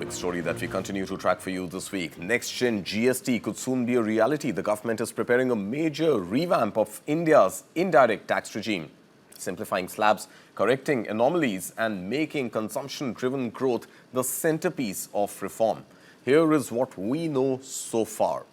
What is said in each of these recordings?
big story that we continue to track for you this week. Next-Gen GST could soon be a reality. The government is preparing a major revamp of India's indirect tax regime, simplifying slabs, correcting anomalies, and making consumption-driven growth the centerpiece of reform. Here is what we know so far.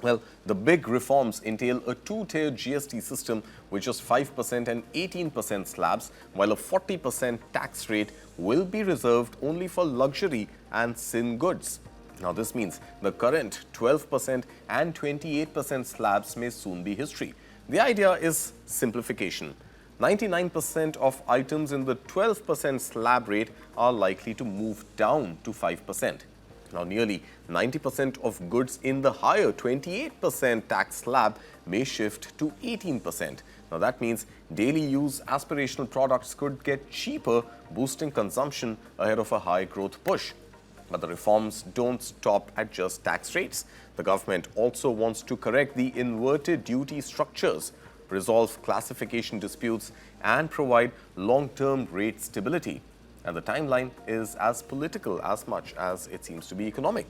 Well, the big reforms entail a two-tier GST system with just 5% and 18% slabs, while a 40% tax rate will be reserved only for luxury and sin goods. Now, this means the current 12% and 28% slabs may soon be history. The idea is simplification. 99% of items in the 12% slab rate are likely to move down to 5%. Now, nearly 90% of goods in the higher 28% tax slab may shift to 18%. Now, that means daily use aspirational products could get cheaper, boosting consumption ahead of a high growth push. But the reforms don't stop at just tax rates. The government also wants to correct the inverted duty structures, resolve classification disputes, and provide long-term rate stability. And the timeline is as political as much as it seems to be economic.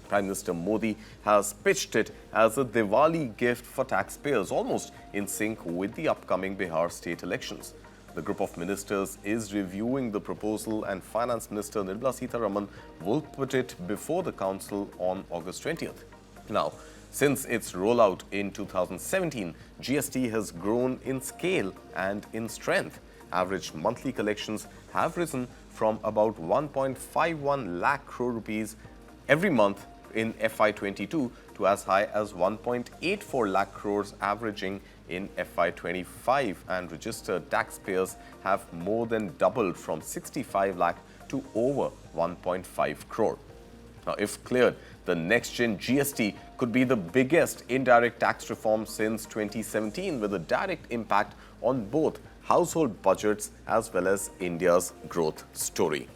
Prime Minister Modi has pitched it as a Diwali gift for taxpayers, almost in sync with the upcoming Bihar state elections. The group of ministers is reviewing the proposal, and Finance Minister Nirmala Sitharaman will put it before the council on August 20th. Now, since its rollout in 2017, GST has grown in scale and in strength. Average monthly collections have risen from about 1.51 lakh crore rupees every month in FY22 to as high as 1.84 lakh crores averaging in FY25, and registered taxpayers have more than doubled from 65 lakh to over 1.5 crore. Now, if cleared, the next-gen GST could be the biggest indirect tax reform since 2017, with a direct impact on both household budgets as well as India's growth story.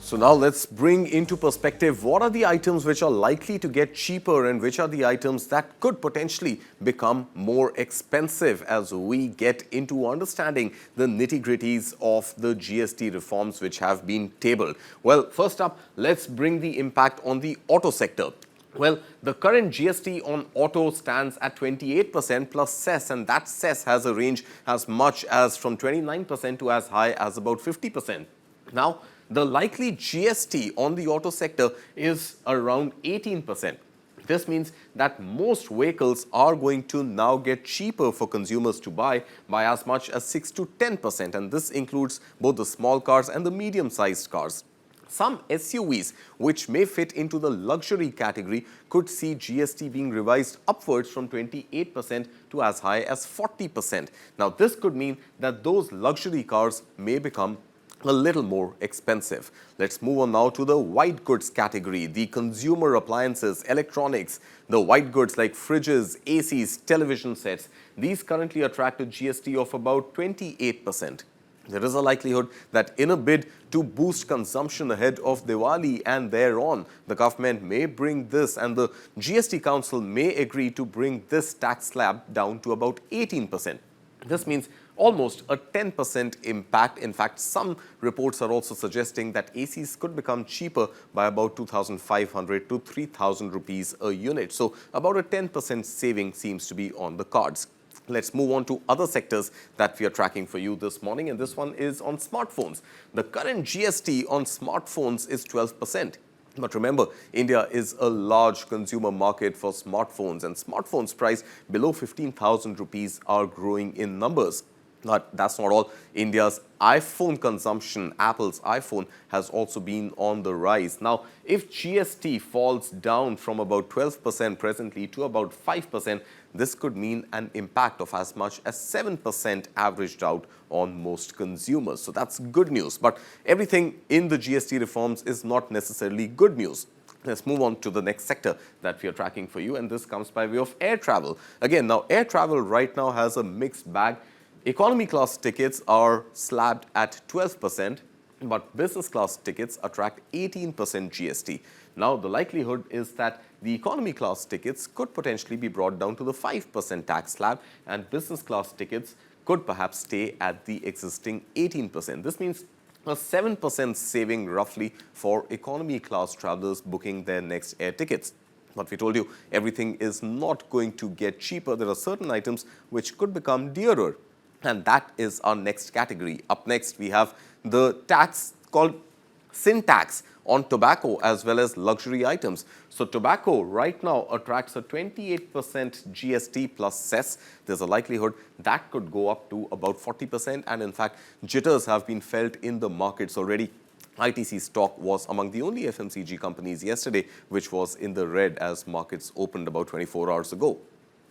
So now let's bring into perspective what are the items which are likely to get cheaper and which are the items that could potentially become more expensive as we get into understanding the nitty-gritties of the GST reforms which have been tabled. Well, first up, let's bring the impact on the auto sector. Well, the current GST on auto stands at 28% plus cess, and that cess has a range as much as from 29% to as high as about 50%. Now, the likely GST on the auto sector is around 18%. This means that most vehicles are going to now get cheaper for consumers to buy by as much as 6 to 10%, and this includes both the small cars and the medium-sized cars. Some SUVs, which may fit into the luxury category, could see GST being revised upwards from 28% to as high as 40%. Now, this could mean that those luxury cars may become a little more expensive. Let's move on now to the white goods category, the consumer appliances, electronics, the white goods like fridges, ACs, television sets. These currently attract a GST of about 28%. There is a likelihood that in a bid to boost consumption ahead of Diwali and thereon, the government may bring this, and the GST Council may agree to bring this tax slab down to about 18%. This means almost a 10% impact. In fact, some reports are also suggesting that ACs could become cheaper by about 2,500 to 3,000 rupees a unit. So about a 10% saving seems to be on the cards. Let's move on to other sectors that we are tracking for you this morning, and this one is on smartphones. The current GST on smartphones is 12%. But remember, India is a large consumer market for smartphones, and smartphones priced below 15,000 rupees are growing in numbers. But that's not all. India's iPhone consumption, Apple's iPhone, has also been on the rise. Now, if GST falls down from about 12% presently to about 5%, this could mean an impact of as much as 7% averaged out on most consumers. So that's good news. But everything in the GST reforms is not necessarily good news. Let's move on to the next sector that we are tracking for you, and this comes by way of air travel. Again, now air travel right now has a mixed bag. Economy class tickets are slabbed at 12%, but business class tickets attract 18% GST. Now, the likelihood is that the economy class tickets could potentially be brought down to the 5% tax slab, and business class tickets could perhaps stay at the existing 18%. This means a 7% saving roughly for economy class travelers booking their next air tickets. But we told you everything is not going to get cheaper. There are certain items which could become dearer. And that is our next category. Up next, we have the tax called sin tax on tobacco as well as luxury items. So tobacco right now attracts a 28% GST plus cess. There's a likelihood that could go up to about 40%. And in fact, jitters have been felt in the markets already. ITC stock was among the only FMCG companies yesterday which was in the red as markets opened about 24 hours ago.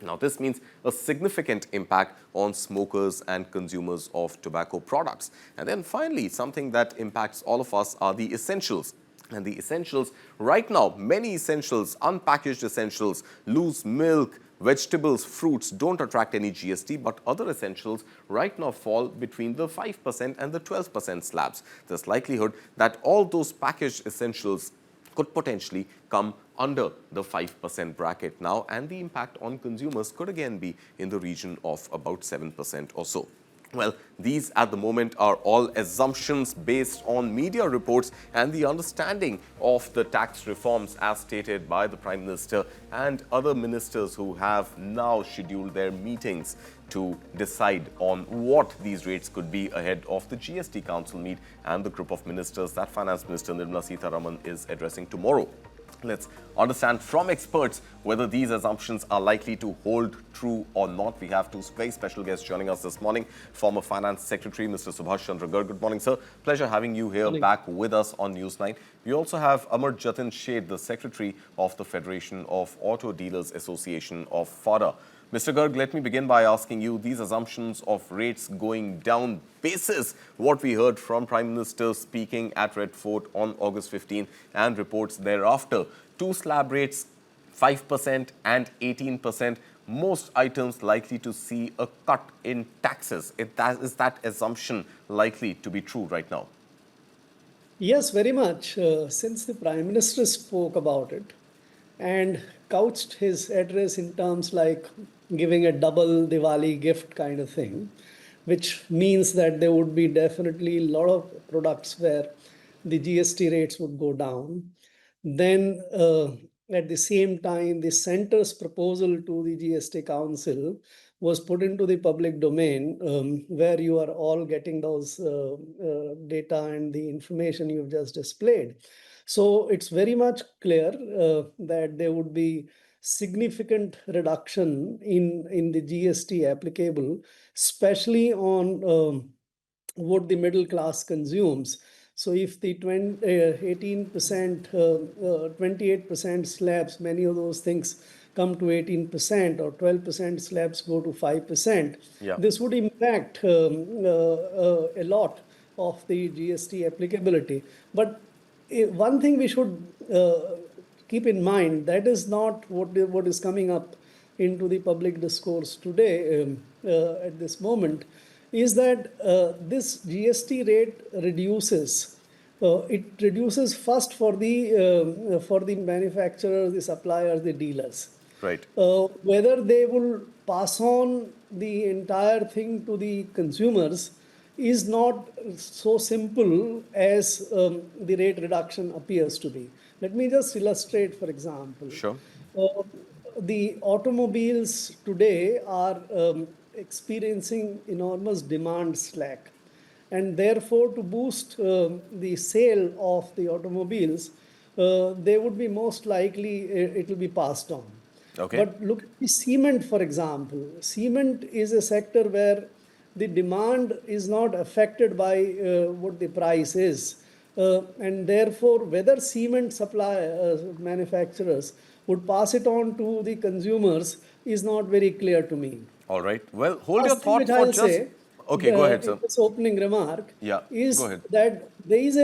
Now, this means a significant impact on smokers and consumers of tobacco products. And then finally, something that impacts all of us are the essentials. And the essentials, right now, many essentials, unpackaged essentials, loose milk, vegetables, fruits don't attract any GST, but other essentials right now fall between the 5% and the 12% slabs. There's likelihood that all those packaged essentials could potentially come under the 5% bracket now, and the impact on consumers could again be in the region of about 7% or so. Well, these at the moment are all assumptions based on media reports and the understanding of the tax reforms as stated by the Prime Minister and other ministers who have now scheduled their meetings to decide on what these rates could be ahead of the GST Council meet and the group of ministers that Finance Minister Nirmala Sitharaman is addressing tomorrow. Let's understand from experts whether these assumptions are likely to hold true or not. We have two very special guests joining us this morning. Former Finance Secretary, Mr. Subhash Chandra Garg. Good morning, sir. Pleasure having you here back with us on News9. We also have Amar Jatin Sheth, the Secretary of the Federation of Auto Dealers Association of FADA. Mr. Garg, let me begin by asking you these assumptions of rates going down basis what we heard from Prime Minister speaking at Red Fort on August 15 and reports thereafter. Two slab rates, 5% and 18%. Most items likely to see a cut in taxes. Is that assumption likely to be true right now? Yes, very much. Since the Prime Minister spoke about it and couched his address in terms like giving a double Diwali gift kind of thing, which means that there would be definitely a lot of products where the GST rates would go down. Then at the same time, the center's proposal to the GST Council was put into the public domain, where you are all getting those data and the information you've just displayed. So it's very much clear that there would be significant reduction in the GST applicable, especially on what the middle class consumes. So if the 18%, 28% slabs, many of those things come to 18% or 12% slabs go to 5%, this would impact a lot of the GST applicability. But one thing we should keep in mind, that is not what is coming up into the public discourse today at this moment, is that this GST rate reduces. It reduces first for the manufacturers, the suppliers, the dealers. Right. Whether they will pass on the entire thing to the consumers is not so simple as the rate reduction appears to be. Let me just illustrate, for example. Sure. The automobiles today are experiencing enormous demand slack. And therefore, to boost the sale of the automobiles, they would be most likely, it will be passed on. Okay. But look at the cement, for example. Cement is a sector where the demand is not affected by what the price is. And therefore, whether cement manufacturers would pass it on to the consumers is not very clear to me. All right. Well, hold your Last thing thought which for I'll just... say, Okay, go ahead, sir. in this opening remark, Yeah, is go ahead. that there is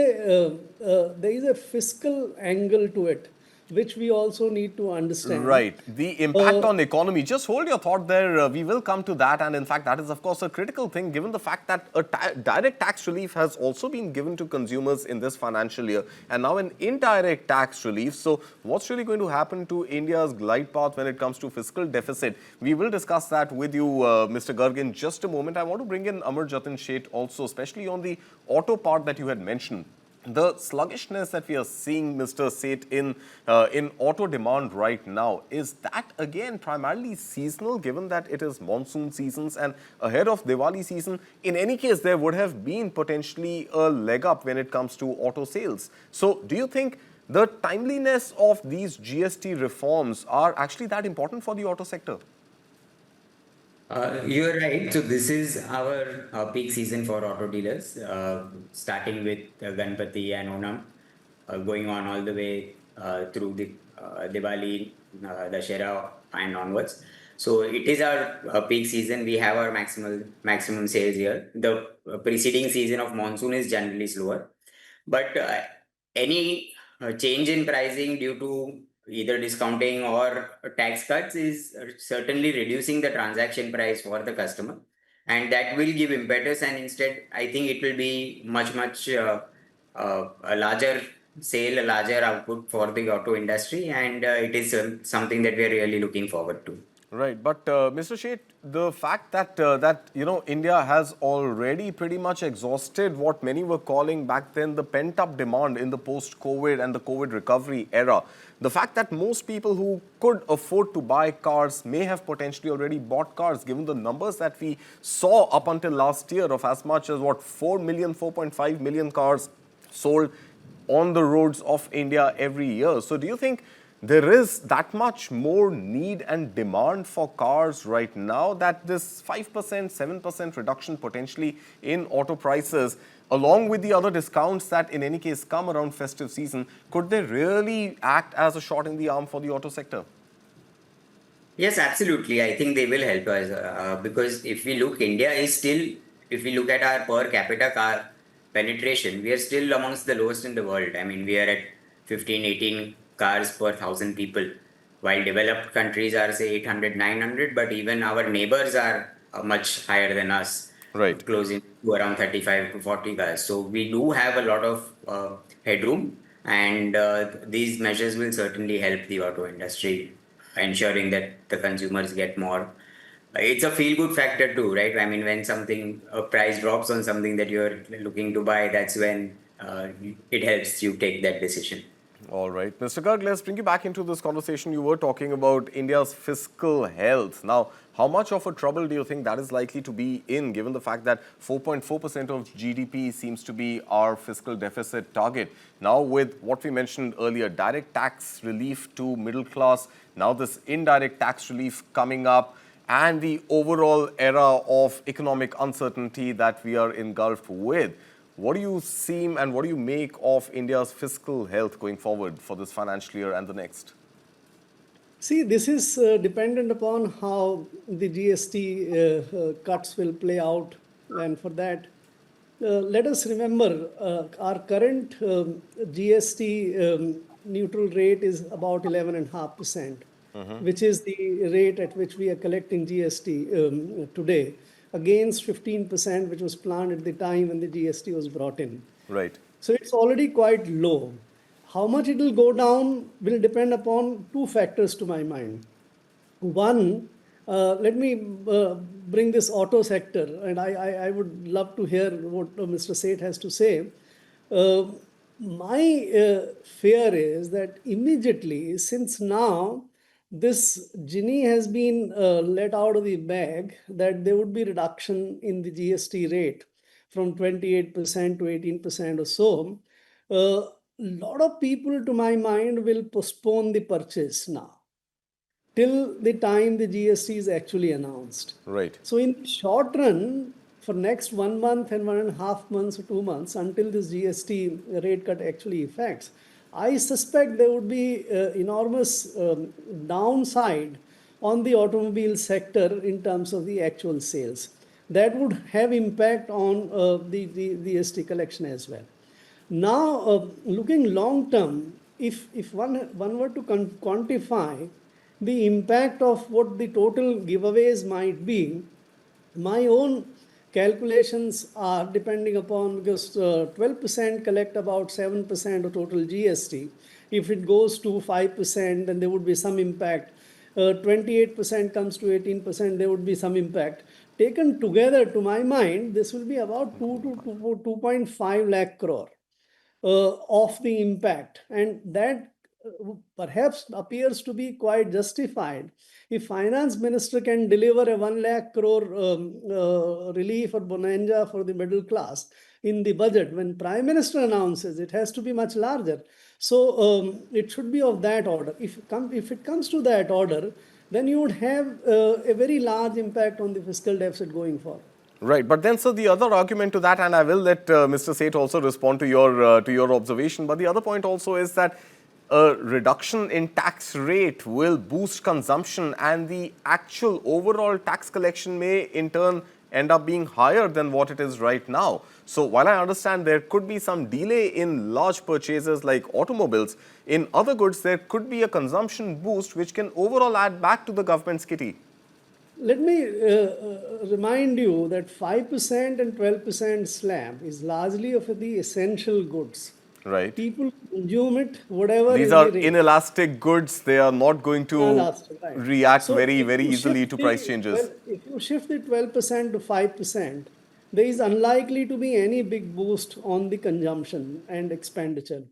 a fiscal angle to it. which we also need to understand. Right. The impact on economy. Just hold your thought there. We will come to that. And in fact, that is, of course, a critical thing given the fact that a direct tax relief has also been given to consumers in this financial year and now an indirect tax relief. So what's really going to happen to India's glide path when it comes to fiscal deficit? We will discuss that with you, Mr. Garg, in just a moment. I want to bring in Amar Jatin Sheth also, especially on the auto part that you had mentioned. The sluggishness that we are seeing, Mr. Seth, in auto demand right now, is that again primarily seasonal, given that it is monsoon seasons and ahead of Diwali season? In any case, there would have been potentially a leg up when it comes to auto sales. So do you think the timeliness of these GST reforms are actually that important for the auto sector? You're right. So this is our peak season for auto dealers, starting with Ganpati and Onam, going on all the way through the Diwali, Dashera and onwards. So it is our peak season. We have our maximum sales here. The preceding season of monsoon is generally slower, but any change in pricing due to either discounting or tax cuts is certainly reducing the transaction price for the customer, and that will give impetus, and instead I think it will be much a larger sale, a larger output for the auto industry, and it is something that we are really looking forward to. Right, but Mr. Sheth, the fact that India has already pretty much exhausted what many were calling back then the pent-up demand in the post-COVID and the COVID recovery era, the fact that most people who could afford to buy cars may have potentially already bought cars, given the numbers that we saw up until last year of as much as what 4 million, 4.5 million cars sold on the roads of India every year. So do you think there is that much more need and demand for cars right now that this 5%, 7% reduction potentially in auto prices, along with the other discounts that in any case come around festive season, could they really act as a shot in the arm for the auto sector? Yes, absolutely. I think they will help us because if we look, India is still, if we look at our per capita car penetration, we are still amongst the lowest in the world. I mean, we are at 15, 18 cars per thousand people, while developed countries are, say, 800, 900, but even our neighbors are much higher than us, Right. closing to around 35 to 40 cars. So we do have a lot of headroom, and these measures will certainly help the auto industry, ensuring that the consumers get more. It's a feel-good factor too, right? I mean, when a price drops on something that you're looking to buy, that's when it helps you take that decision. All right. Mr. Garg, let's bring you back into this conversation. You were talking about India's fiscal health. Now, how much of a trouble do you think that is likely to be in, given the fact that 4.4% of GDP seems to be our fiscal deficit target? Now, with what we mentioned earlier, direct tax relief to middle class, now this indirect tax relief coming up, and the overall era of economic uncertainty that we are engulfed with, what do you seem and what do you make of India's fiscal health going forward for this financial year and the next? See, this is dependent upon how the GST cuts will play out. And for that, let us remember our current GST neutral rate is about 11.5%, which is the rate at which we are collecting GST today, against 15%, which was planned at the time when the GST was brought in. Right. So it's already quite low. How much it will go down will depend upon two factors to my mind. One, let me bring this auto sector, and I would love to hear what Mr. Seth has to say. My fear is that immediately, since now this genie has been let out of the bag, that there would be reduction in the GST rate from 28% to 18% or so. A lot of people, to my mind, will postpone the purchase now till the time the GST is actually announced. Right. So in the short run, for next 1 month and 1.5 months or 2 months, until this GST rate cut actually effects, I suspect there would be enormous downside on the automobile sector in terms of the actual sales. That would have impact on the GST collection as well. Now, looking long term, if one were to quantify the impact of what the total giveaways might be, my own calculations are depending upon, because 12% collect about 7% of total GST. If it goes to 5%, then there would be some impact. 28% comes to 18%, there would be some impact. Taken together, to my mind, this will be about 2 to 2.5 lakh crore of the impact, and that perhaps appears to be quite justified. If finance minister can deliver a 1 lakh crore relief or bonanza for the middle class in the budget, when prime minister announces, it has to be much larger. So it should be of that order. If it comes to that order, then you would have a very large impact on the fiscal deficit going forward. Right, but then, sir, the other argument to that, and I will let Mr. Seth also respond to your observation, but the other point also is that a reduction in tax rate will boost consumption, and the actual overall tax collection may in turn end up being higher than what it is right now. So while I understand there could be some delay in large purchases like automobiles, in other goods there could be a consumption boost which can overall add back to the government's kitty. Let me remind you that 5% and 12% slab is largely of the essential goods. Right. People consume it, whatever These is are the rate. inelastic goods. They are not going to Inelastic, right. react So very, if very you easily shift to the price changes. if you shift the 12% to 5%, there is unlikely to be any big boost on the consumption and expenditure.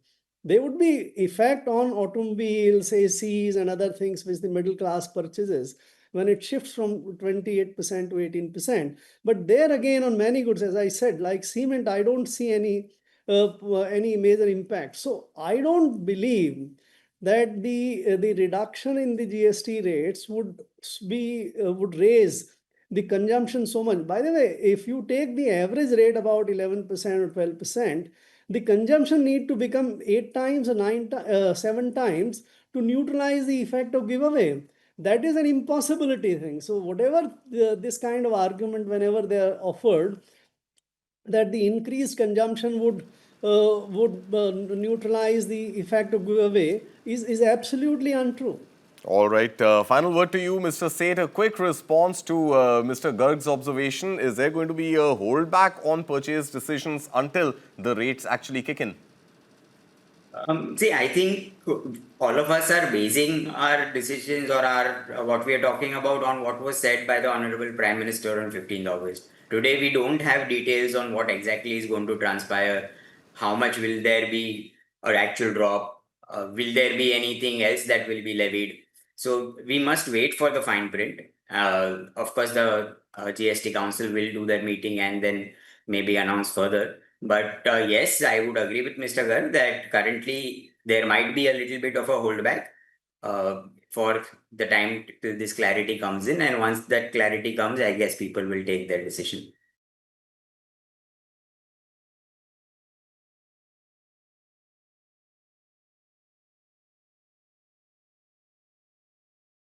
There would be effect on automobiles, ACs, and other things which the middle class purchases when it shifts from 28% to 18%. But there again, on many goods, as I said, like cement, I don't see any major impact. So I don't believe that the reduction in the GST rates would raise the consumption so much. By the way, if you take the average rate about 11% or 12%, the consumption need to become 8 times or 7 times to neutralize the effect of giveaway. That is an impossibility thing. So whatever this kind of argument, whenever they are offered, that the increased consumption would neutralize the effect of giveaway is absolutely untrue. All right. Final word to you, Mr. Seth. A quick response to Mr. Garg's observation. Is there going to be a holdback on purchase decisions until the rates actually kick in? See, I think all of us are basing our decisions or our what we are talking about on what was said by the Honorable Prime Minister on 15th August. Today, we don't have details on what exactly is going to transpire. How much will there be an actual drop? Will there be anything else that will be levied? So we must wait for the fine print. Of course, the GST Council will do their meeting and then maybe announce further. But yes, I would agree with Mr. Garg that currently there might be a little bit of a holdback for the time till this clarity comes in. And once that clarity comes, I guess people will take their decision.